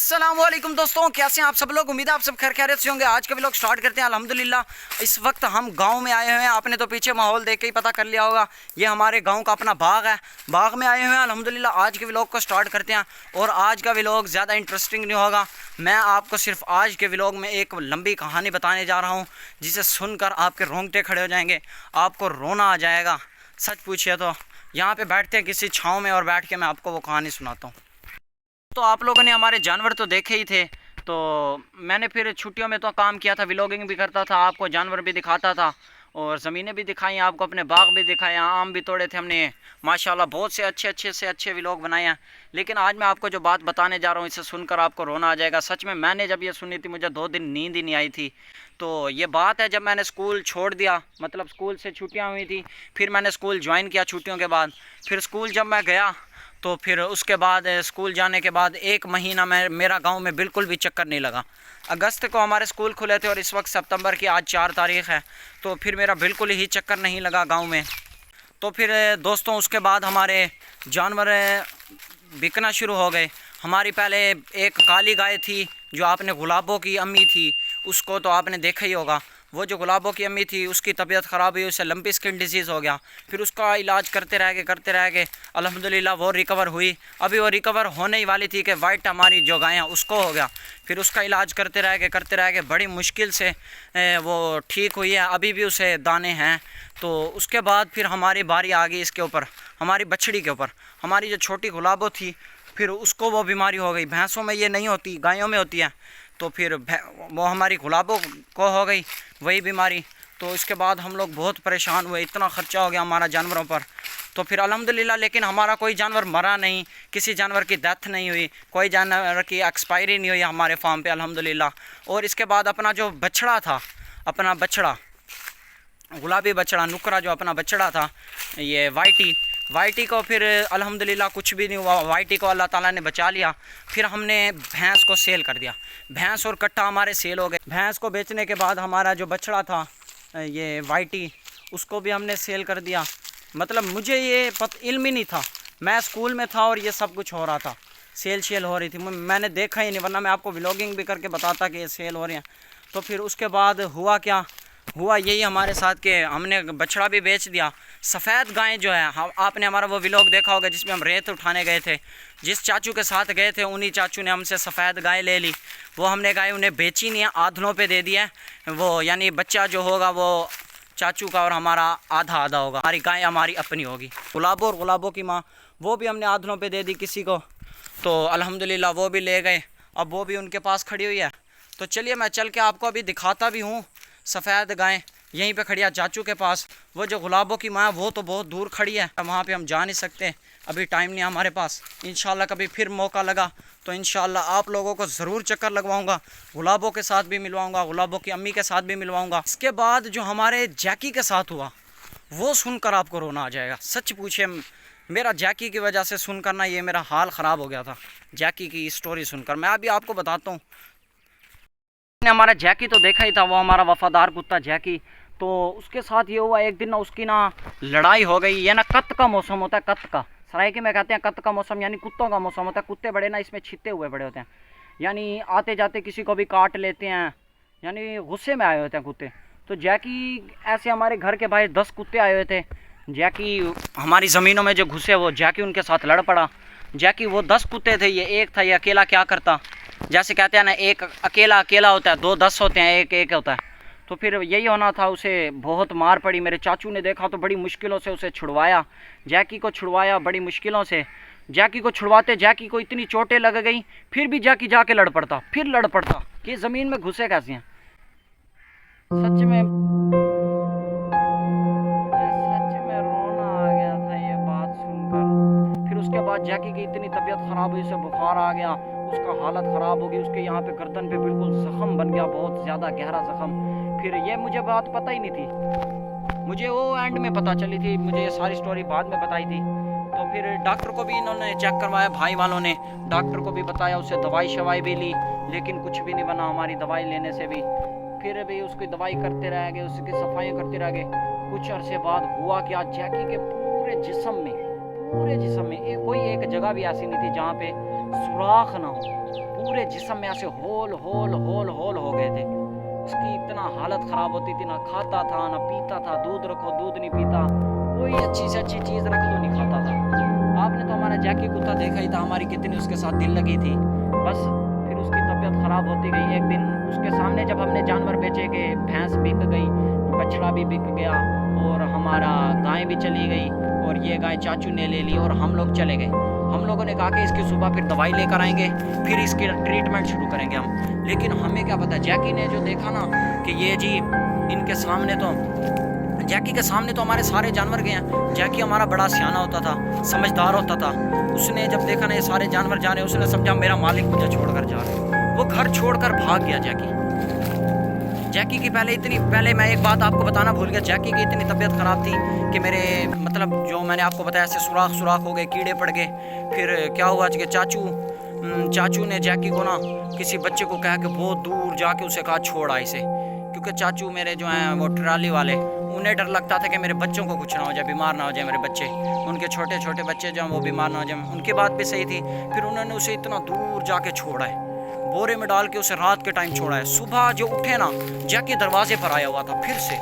अस्सलाम वालेकुम दोस्तों, कैसे हैं आप सब लोग। उम्मीद है आप सब खैरियत से होंगे। आज का व्लॉग स्टार्ट करते हैं। अल्हम्दुलिल्लाह इस वक्त हम गांव में आए हुए हैं। आपने तो पीछे माहौल देख के ही पता कर लिया होगा, ये हमारे गांव का अपना बाग है। बाग में आए हुए हैं अल्हम्दुलिल्लाह। आज के व्लॉग को स्टार्ट करते हैं और आज का व्लॉग ज़्यादा इंटरेस्टिंग नहीं होगा। मैं आपको सिर्फ आज के व्लॉग में एक लंबी कहानी बताने जा रहा हूँ, जिसे सुनकर आपके रोंगटे खड़े हो जाएंगे, आपको रोना आ जाएगा। सच पूछिए तो यहाँ पे बैठते हैं किसी छाँव में और बैठ के मैं आपको वो कहानी सुनाता हूँ। तो आप लोगों ने हमारे जानवर तो देखे ही थे, तो मैंने फिर छुट्टियों में तो काम किया था, व्लॉगिंग भी करता था, आपको जानवर भी दिखाता था और ज़मीनें भी दिखाई, आपको अपने बाग भी दिखाए, आम भी तोड़े थे हमने माशाल्लाह। बहुत से अच्छे व्लॉग बनाए हैं। लेकिन आज मैं आपको जो बात बताने जा रहा हूँ, इसे सुनकर आपको रोना आ जाएगा। सच में मैंने जब ये सुनी थी, मुझे 2 दिन नींद ही नहीं आई थी। तो ये बात है जब मैंने स्कूल छोड़ दिया, मतलब स्कूल से छुट्टियाँ हुई थी, फिर मैंने स्कूल ज्वाइन किया छुट्टियों के बाद। फिर स्कूल जब मैं गया तो फिर उसके बाद स्कूल जाने के बाद 1 महीना मेरा गांव में बिल्कुल भी चक्कर नहीं लगा। अगस्त को हमारे स्कूल खुले थे और इस वक्त सितंबर की आज 4 तारीख़ है, तो फिर मेरा बिल्कुल ही चक्कर नहीं लगा गांव में। तो फिर दोस्तों उसके बाद हमारे जानवर बिकना शुरू हो गए। हमारी पहले एक काली गाय थी जो आपने गुलाबों की अम्मी थी, उसको तो आपने देखा ही होगा। वो जो गुलाबों की अम्मी थी उसकी तबीयत ख़राब हुई, उससे लंपी स्किन डिजीज़ हो गया। फिर उसका इलाज करते रह गए अल्हम्दुलिल्लाह वो रिकवर हुई। अभी वो रिकवर होने ही वाली थी कि वाइट हमारी जो गायें उसको हो गया। फिर उसका इलाज करते रह गए बड़ी मुश्किल से वो ठीक हुई है। अभी भी उसे दाने हैं। तो उसके बाद फिर हमारी बारी आ गई इसके ऊपर, हमारी बछड़ी के ऊपर। हमारी जो छोटी गुलाबो थी, फिर उसको वो बीमारी हो गई। भैंसों में ये नहीं होती, गायों में होती है। तो फिर वो हमारी गुलाबों को हो गई वही बीमारी। तो इसके बाद हम लोग बहुत परेशान हुए, इतना ख़र्चा हो गया हमारा जानवरों पर। तो फिर अल्हम्दुलिल्लाह लेकिन हमारा कोई जानवर मरा नहीं, किसी जानवर की डेथ नहीं हुई, कोई जानवर की एक्सपायरी नहीं हुई हमारे फार्म पे अल्हम्दुलिल्लाह। और इसके बाद अपना जो बछड़ा था, अपना बछड़ा गुलाबी बछड़ा नुकरा, जो अपना बछड़ा था ये वाइटी को फिर अल्हम्दुलिल्लाह कुछ भी नहीं हुआ। वाइटी को अल्लाह ताला ने बचा लिया। फिर हमने भैंस को सेल कर दिया। भैंस और कट्टा हमारे सेल हो गए। भैंस को बेचने के बाद हमारा जो बछड़ा था ये वाइटी, उसको भी हमने सेल कर दिया। मतलब मुझे ये इल्म ही नहीं था, मैं स्कूल में था और ये सब कुछ हो रहा था, सेल हो रही थी, मैंने देखा ही नहीं, वरना मैं आपको व्लॉगिंग भी करके बताता कि ये सेल हो रही हैं। तो फिर उसके बाद हुआ यही हमारे साथ कि हमने बछड़ा भी बेच दिया। सफ़ेद गायें जो है, आपने हमारा वो व्लॉग देखा होगा जिसमें हम रेत उठाने गए थे, जिस चाचू के साथ गए थे उन्हीं चाचू ने हमसे सफ़ेद गाय ले ली। वो हमने गाय उन्हें बेची नहीं है, आधनों पे दे दिया वो, यानी बच्चा जो होगा वो चाचू का और हमारा आधा होगा। हमारी गाय हमारी अपनी होगी। गुलाबों और गुलाबों की माँ वो भी हमने आधनों पे दे दी किसी को। तो अल्हम्दुलिल्लाह वो भी ले गए, अब वो भी उनके पास खड़ी हुई है। तो चलिए मैं चल के आपको अभी दिखाता भी हूँ। सफ़ेद गाय यहीं पे खड़ी है चाचू के पास। वो जो गुलाबों की माँ वो तो बहुत दूर खड़ी है, वहाँ पे हम जा नहीं सकते, अभी टाइम नहीं है हमारे पास। इंशाल्लाह कभी फिर मौका लगा तो इंशाल्लाह आप लोगों को ज़रूर चक्कर लगवाऊंगा, गुलाबों के साथ भी मिलवाऊंगा, गुलाबों की अम्मी के साथ भी मिलवाऊंगा। इसके बाद जो हमारे जैकी के साथ हुआ वो सुनकर आपको रोना आ जाएगा। सच पूछे, मेरा जैकी की वजह से सुनकर ना ये मेरा हाल ख़राब हो गया था। जैकी की स्टोरी सुनकर मैं अभी आपको बताता हूँ। हमारा जैकी तो देखा ही था, वो हमारा वफादार कुत्ता जैकी। तो उसके साथ ये हुआ, एक दिन ना उसकी ना लड़ाई हो गई। ये ना कत्त का मौसम होता है, कत्त का, सराइकी में कहते हैं कत्त का मौसम, यानी कुत्तों का मौसम होता है। कुत्ते बड़े ना इसमें छिते हुए बड़े होते हैं, यानी आते जाते किसी को भी काट लेते हैं, यानी गुस्से में आए होते हैं कुत्ते। तो जैकी ऐसे हमारे घर के बाहर 10 कुत्ते आए हुए थे। जैकी हमारी ज़मीनों में जो घुसे, वो जैकी उनके साथ लड़ पड़ा। जैकी वो 10 कुत्ते थे, ये एक था, ये अकेला क्या करता। जैसे कहते हैं ना, एक अकेला होता है, 2 10 होते हैं, एक होता है। तो फिर यही होना था, उसे बहुत मार पड़ी। मेरे चाचू ने देखा तो बड़ी मुश्किलों से उसे छुड़वाया, जैकी को छुड़वाया बड़ी मुश्किलों से। जैकी को छुड़वाते जैकी को इतनी चोटें लग गई, फिर भी जैकी जाके लड़ पड़ता कि ज़मीन में घुसे कैसे हैं। सच में रोना आ गया था ये बात सुनकर। फिर उसके बाद जैकी की इतनी तबीयत ख़राब हुई, उसे बुखार आ गया, उसका हालत ख़राब हो गई, उसके यहाँ पे गर्दन पे बिल्कुल ज़ख़म बन गया, बहुत ज़्यादा गहरा ज़ख़म। फिर ये मुझे बात पता ही नहीं थी, मुझे वो एंड में पता चली थी, मुझे ये सारी स्टोरी बाद में बताई थी। तो फिर डॉक्टर को भी इन्होंने चेक करवाया, भाई वालों ने डॉक्टर को भी बताया, उससे दवाई शवाई भी ली, लेकिन कुछ भी नहीं बना हमारी दवाई लेने से भी। फिर भी उसकी दवाई करते रह गए, उसकी सफाइयाँ करते रह गए। कुछ अरसे बाद हुआ कि आज जैकी के पूरे जिस्म में कोई एक जगह भी ऐसी नहीं थी जहाँ पे सुराख ना हो। पूरे जिस्म में ऐसे होल होल होल होल हो गए थे। उसकी इतना हालत ख़राब होती थी, ना खाता था ना पीता था, दूध रखो दूध नहीं पीता, कोई अच्छी से अच्छी चीज़ रख दो नहीं खाता था। आपने तो हमारा जैकी कुत्ता देखा ही था, हमारी कितनी उसके साथ दिल लगी थी। बस फिर उसकी तबीयत ख़राब होती गई। एक दिन उसके सामने जब हमने जानवर बेचे कि भैंस बिक गई, बछड़ा भी बिक गया और हमारा गाय भी चली गई, और ये गाय चाचू ने ले ली और हम लोग चले गए। हम लोगों ने कहा कि इसकी सुबह फिर दवाई लेकर आएंगे, फिर इसकी ट्रीटमेंट शुरू करेंगे हम। लेकिन हमें क्या पता, जैकी ने जो देखा ना कि ये जी इनके सामने तो, जैकी के सामने तो हमारे सारे जानवर गए हैं। जैकी हमारा बड़ा सियाना होता था, समझदार होता था। उसने जब देखा ना ये सारे जानवर जा रहे हैं, उसने समझा मेरा मालिक मुझे छोड़कर जा रहा है। वो घर छोड़कर भाग गया जैकी की पहले मैं एक बात आपको बताना भूल गया। जैकी की इतनी तबीयत ख़राब थी कि मेरे मतलब जो मैंने आपको बताया ऐसे सुराख हो गए, कीड़े पड़ गए। फिर क्या हुआ कि चाचू ने जैकी को ना किसी बच्चे को कहा कि बहुत दूर जाके उसे कहा छोड़ आ इसे, क्योंकि चाचू मेरे जो हैं वो ट्राली वाले, उन्हें डर लगता था कि मेरे बच्चों को कुछ ना हो जाए, बीमार ना हो जाए मेरे बच्चे, उनके छोटे छोटे बच्चे जो हैं वो बीमार ना हो जाए। उनकी बात भी सही थी। फिर उन्होंने उसे इतना दूर जाके छोड़ा है, बोरे में डाल के उसे रात के टाइम छोड़ा है। सुबह जो उठे ना, जैकी दरवाजे पर आया हुआ था। फिर से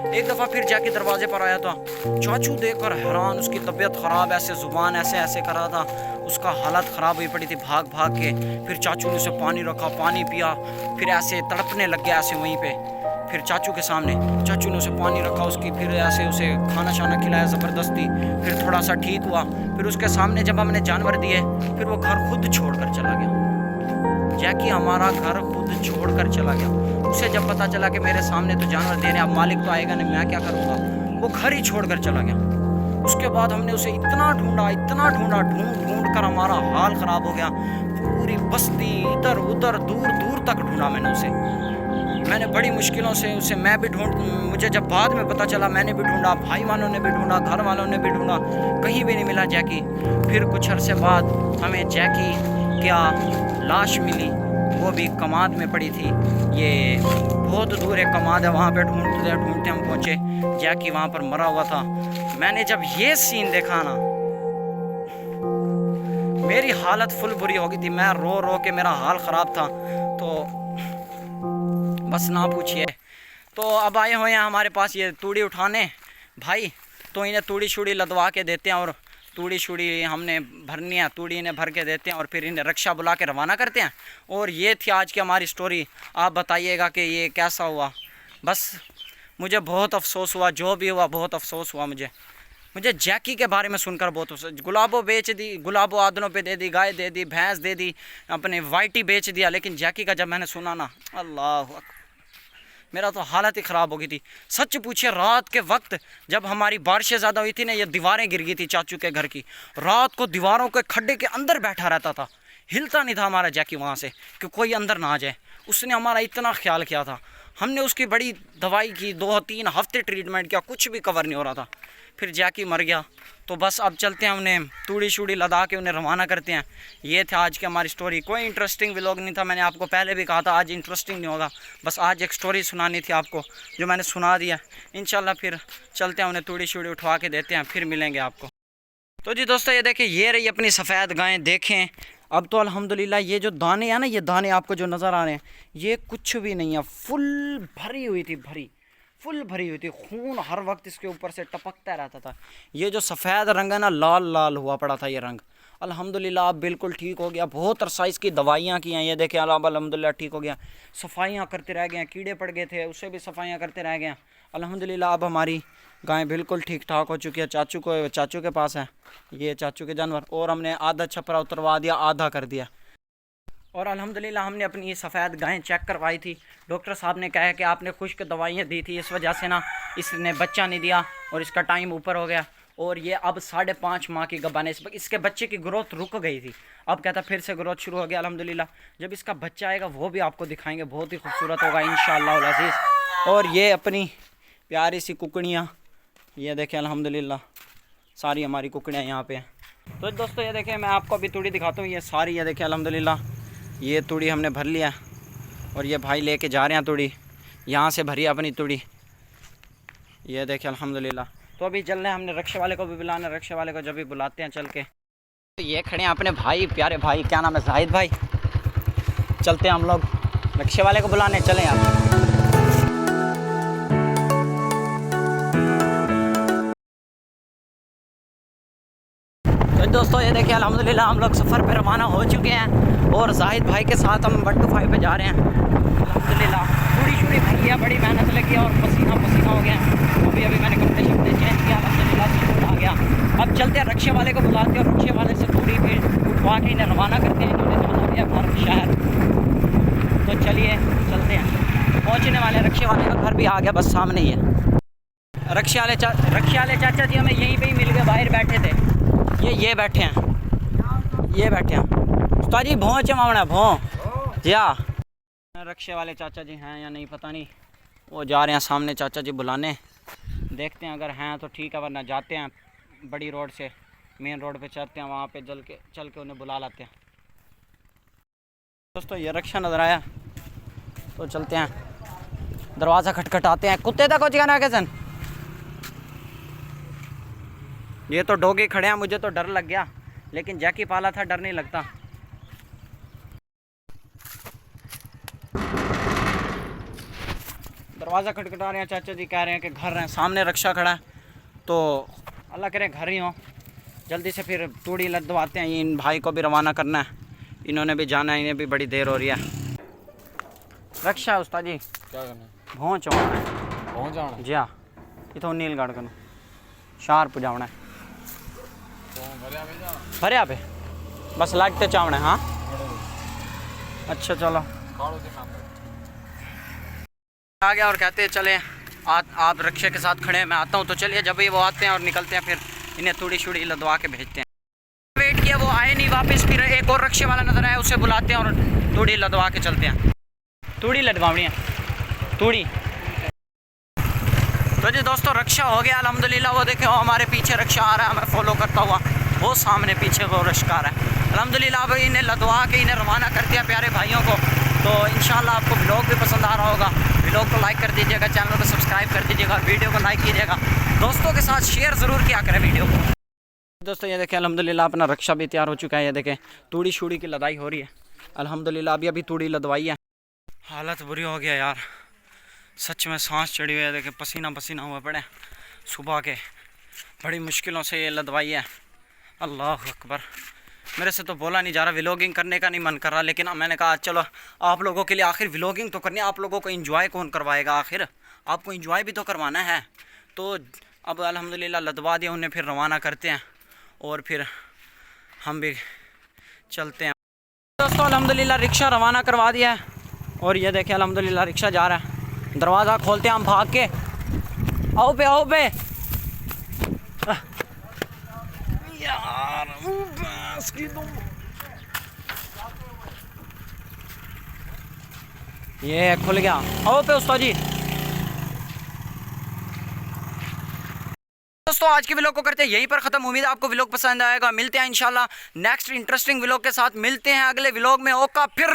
एक दफ़ा फिर जैकी दरवाजे पर आया था। चाचू देखकर हैरान, उसकी तबीयत ख़राब, ऐसे ज़ुबान ऐसे ऐसे कर रहा था, उसका हालत ख़राब हुई पड़ी थी भाग भाग के। फिर चाचू ने उसे पानी रखा, पानी पिया, फिर ऐसे तड़पने लग गया ऐसे वहीं पे। फिर चाचू के सामने चाचू ने उसे पानी रखा उसकी, फिर ऐसे उसे खाना शाना खिलाया ज़बरदस्ती। फिर थोड़ा सा ठीक हुआ। फिर उसके सामने जब हमने जानवर दिए, फिर वो घर खुद छोड़ कर चला गया। जैकी हमारा घर खुद छोड़ कर चला गया। उसे जब पता चला कि मेरे सामने तो जानवर दे रहे, अब मालिक तो आएगा नहीं, मैं क्या करूँगा, वो घर ही छोड़ कर चला गया। उसके बाद हमने उसे इतना ढूंढा, ढूंढ कर हमारा हाल ख़राब हो गया। पूरी बस्ती इधर उधर दूर दूर तक ढूंढा मैंने बड़ी मुश्किलों से उसे मैं भी मुझे जब बाद में पता चला, मैंने भी ढूंढा, भाई वालों ने भी ढूंढा, घर वालों ने भी ढूंढा, कहीं भी नहीं मिला जैकी। फिर कुछ अरसे बाद हमें जैकी क्या लाश मिली, वो भी कमाद में पड़ी थी। ये बहुत दूर एक कमाद है, वहाँ पे ढूंढते हम पहुँचे, जैकी वहाँ पर मरा हुआ था। मैंने जब ये सीन देखा ना, मेरी हालत फुल बुरी हो गई थी। मैं रो रो के मेरा हाल ख़राब था, तो बस ना पूछिए। तो अब आए हुए हैं हमारे पास ये तूड़ी उठाने भाई, तो इन्हें तूड़ी शूड़ी लदवा के देते हैं, और तूड़ी शूड़ी हमने भरनी है, तूड़ी इन्हें भर के देते हैं, और फिर इन्हें रक्षा बुला के रवाना करते हैं। और ये थी आज की हमारी स्टोरी। आप बताइएगा कि ये कैसा हुआ। बस मुझे बहुत अफसोस हुआ, जो भी हुआ बहुत अफसोस हुआ मुझे जैकी के बारे में सुनकर बहुत अफसोस। गुलाबो बेच दी, गुलाबो आदनों पे दे दी, गाय दे दी, भैंस दे दी, अपने वाइटी बेच दिया, लेकिन जैकी का जब मैंने सुना ना, अल्लाह, मेरा तो हालत ही ख़राब हो गई थी। सच पूछे, रात के वक्त जब हमारी बारिशें ज़्यादा हुई थी ना, ये दीवारें गिर गई थी चाचू के घर की, रात को दीवारों के खड्डे के अंदर बैठा रहता था, हिलता नहीं था हमारा जैकी वहाँ से कि कोई अंदर ना आ जाए। उसने हमारा इतना ख्याल किया था। हमने उसकी बड़ी दवाई की, 2-3 हफ्ते ट्रीटमेंट किया, कुछ भी कवर नहीं हो रहा था। फिर जैकी मर गया। तो बस अब चलते हैं, उन्हें तूड़ी शूड़ी लदा के उन्हें रवाना करते हैं। ये था आज की हमारी स्टोरी। कोई इंटरेस्टिंग व्लॉग नहीं था, मैंने आपको पहले भी कहा था आज इंटरेस्टिंग नहीं होगा। बस आज एक स्टोरी सुनानी थी आपको, जो मैंने सुना दिया। इंशाल्लाह फिर चलते हैं, उन्हें तूड़ी शूड़ी उठवा के देते हैं, फिर मिलेंगे आपको। तो जी दोस्तों, ये देखिए, ये रही अपनी सफ़ेद गायें। देखें अब तो अल्हम्दुलिल्लाह ये जो दाने हैं ना, ये दाने आपको जो नज़र आ रहे हैं, ये कुछ भी नहीं है, फुल भरी हुई थी, फुल भरी हुई थी। खून हर वक्त इसके ऊपर से टपकता रहता था। ये जो सफ़ेद रंग है ना, लाल लाल हुआ पड़ा था ये रंग। अल्हम्दुलिल्लाह अब बिल्कुल ठीक हो गया। बहुत अरसा इसकी दवाइयाँ की हैं, ये देखें अल्हम्दुलिल्लाह ठीक हो गया। सफाइयाँ करते रह गए हैं, कीड़े पड़ गए थे, उससे भी सफाइयाँ करते रह गए हैं। अल्हम्दुलिल्लाह अब हमारी गाय बिल्कुल ठीक ठाक हो चुकी है। चाचू के पास है ये चाचू के जानवर, और हमने आधा छपरा उतरवा दिया, आधा कर दिया। और अल्हम्दुलिल्लाह हमने अपनी ये सफ़ेद गायें चेक करवाई थी। डॉक्टर साहब ने कहा कि आपने खुश्क दवाइयाँ दी थी, इस वजह से ना इसने बच्चा नहीं दिया और इसका टाइम ऊपर हो गया। और ये अब 5.5 माह की गब्बान है। इसके बच्चे की ग्रोथ रुक गई थी, अब कहता फिर से ग्रोथ शुरू हो गया अल्हम्दुलिल्लाह। जब इसका बच्चा आएगा वो भी आपको दिखाएंगे, बहुत ही खूबसूरत होगा इंशाअल्लाह अज़ीज़। और ये अपनी प्यारी सी कुकड़ियाँ, ये देखें अल्हम्दुलिल्लाह सारी हमारी कुकड़ियाँ यहाँ पे हैं। तो दोस्तों ये देखें, मैं आपको अभी तूड़ी दिखाता हूँ। ये सारी, ये देखें अल्हम्दुलिल्लाह ये तूड़ी हमने भर लिया, और ये भाई लेके जा रहे हैं तूड़ी, यहाँ से भरी अपनी तूड़ी, ये देखें अल्हम्दुलिल्लाह। तो अभी चल रहे हैं, हमने रक्षा वाले को भी बुलाना, रक्षा वाले को जब भी बुलाते हैं चल के। तो ये खड़े हैं अपने भाई, प्यारे भाई, क्या नाम है, जाहिद भाई। चलते हैं हम लोग रिक्शे वाले को बुलाने, चलें आप। तो दोस्तों ये देखिए अल्हम्दुलिल्लाह हम लोग सफ़र पे रवाना हो चुके हैं और जाहिद भाई के साथ हम 125 पे जा रहे हैं। अल्हम्दुलिल्लाह थोड़ी भाई है, बड़ी मेहनत लगी और पसीना हो गया। अभी मैंने कपड़े शपड़े चेंज किया, अल्हम्दुलिल्लाह सब आ गया। अब चलते हैं रिक्शे वाले को बुलाते हैं और रिक्शे वाले से थोड़ी फिर उठवा के इन्हें रवाना करते हैं। इन्होंने जाना भी है घर शहर, तो चलिए चलते हैं। पहुँचने वाले रिक्शे वाले का घर भी आ गया, बस सामने ही है। रिक्शे वाले चाचा जी हमें यहीं पर ही मिल गए, बाहर बैठे थे। ये बैठे हैं, उस्ताद जी भों चमावना भों जी। रिक्शे वाले चाचा जी हैं या नहीं पता नहीं, वो जा रहे हैं सामने चाचा जी बुलाने। देखते हैं अगर हैं तो ठीक है, वरना जाते हैं बड़ी रोड से मेन रोड पे चलते हैं, वहाँ पे चल के उन्हें बुला लाते हैं। दोस्तों ये रिक्शा नज़र आया तो चलते हैं, दरवाज़ा खटखटाते हैं। कुत्ते तक हो जाना है सन, ये तो डोगी खड़े हैं, मुझे तो डर लग गया, लेकिन जैकी पाला था डर नहीं लगता। दरवाज़ा खटखटा रहे हैं, चाचा जी कह रहे हैं कि घर है, सामने रिक्शा खड़ा है, तो अल्लाह करे घर ही हो। जल्दी से फिर तूड़ी लदवाते हैं, इन भाई को भी रवाना करना है, इन्होंने भी जाना है, इन्हें भी बड़ी देर हो रही है। रिक्शा है उस्ताद जी, क्या करना है? पहुँच जाना जी हाँ, इतो नीलगढ़ को शार पुजावना है, भरिया पे बस लाटते चावना है। हाँ अच्छा चलो आ गया और कहते हैं चले आप रिक्शे के साथ खड़े हैं, मैं आता हूँ। तो चलिए जब ही वो आते हैं और निकलते हैं, फिर इन्हें थोड़ी शुड़ी लदवा के भेजते हैं। वेट किया वो आए नहीं वापस, फिर एक और रिक्शे वाला नज़र आया, उसे बुलाते हैं और थोड़ी लदवा के चलते हैं। थोड़ी लदवावनी है थोड़ी। तो जी दोस्तों रिक्शा हो गया अल्हम्दुलिल्लाह। वो देखे वो हमारे पीछे रिक्शा आ रहा है, हमें फॉलो करता हुआ, वो सामने पीछे वो रिक्शा आ रहा है। अल्हम्दुलिल्लाह अब इन्हें लदवा के इन्हें रवाना कर दिया प्यारे भाइयों को। तो इंशाल्लाह आपको व्लॉग भी पसंद आ रहा होगा। व्लॉग को लाइक कर दीजिएगा, चैनल को सब्सक्राइब कर दीजिएगा, वीडियो को लाइक कीजिएगा, दोस्तों के साथ शेयर ज़रूर किया करें वीडियो को। दोस्तों ये देखें अल्हम्दुलिल्लाह अपना रिक्शा भी तैयार हो चुका है। ये देखें तूड़ी शूड़ी की लदाई हो रही है अल्हम्दुलिल्लाह। अभी तूड़ी लदवाई है। हालत बुरी हो गया यार, सच में सांस चढ़ी हुई है। देखें पसीना हुआ पड़े सुबह के, बड़ी मुश्किलों से ये लदवाई है। अल्लाह अकबर, मेरे से तो बोला नहीं जा रहा, व्लॉगिंग करने का नहीं मन कर रहा, लेकिन मैंने कहा चलो आप लोगों के लिए आखिर व्लॉगिंग तो करनी है। आप लोगों को एंजॉय कौन करवाएगा, आखिर आपको एंजॉय भी तो करवाना है। तो अब अल्हम्दुलिल्लाह लदवा दिया उन्हें, फिर रवाना करते हैं और फिर हम भी चलते हैं। दोस्तों अल्हम्दुलिल्लाह रिक्शा रवाना करवा दिया है और ये देखें अल्हम्दुलिल्लाह रिक्शा जा रहा है। दरवाज़ा खोलते हैं हम भाग के, आओ पे यार ये खुल गया, आओ पे उस्ताद जी। दोस्तों आज की व्लॉग को करते हैं यहीं पर ख़त्म। उम्मीद है आपको व्लॉग पसंद आएगा। मिलते हैं इंशाल्लाह नेक्स्ट इंटरेस्टिंग व्लॉग के साथ, मिलते हैं अगले व्लॉग में। ओका फिर।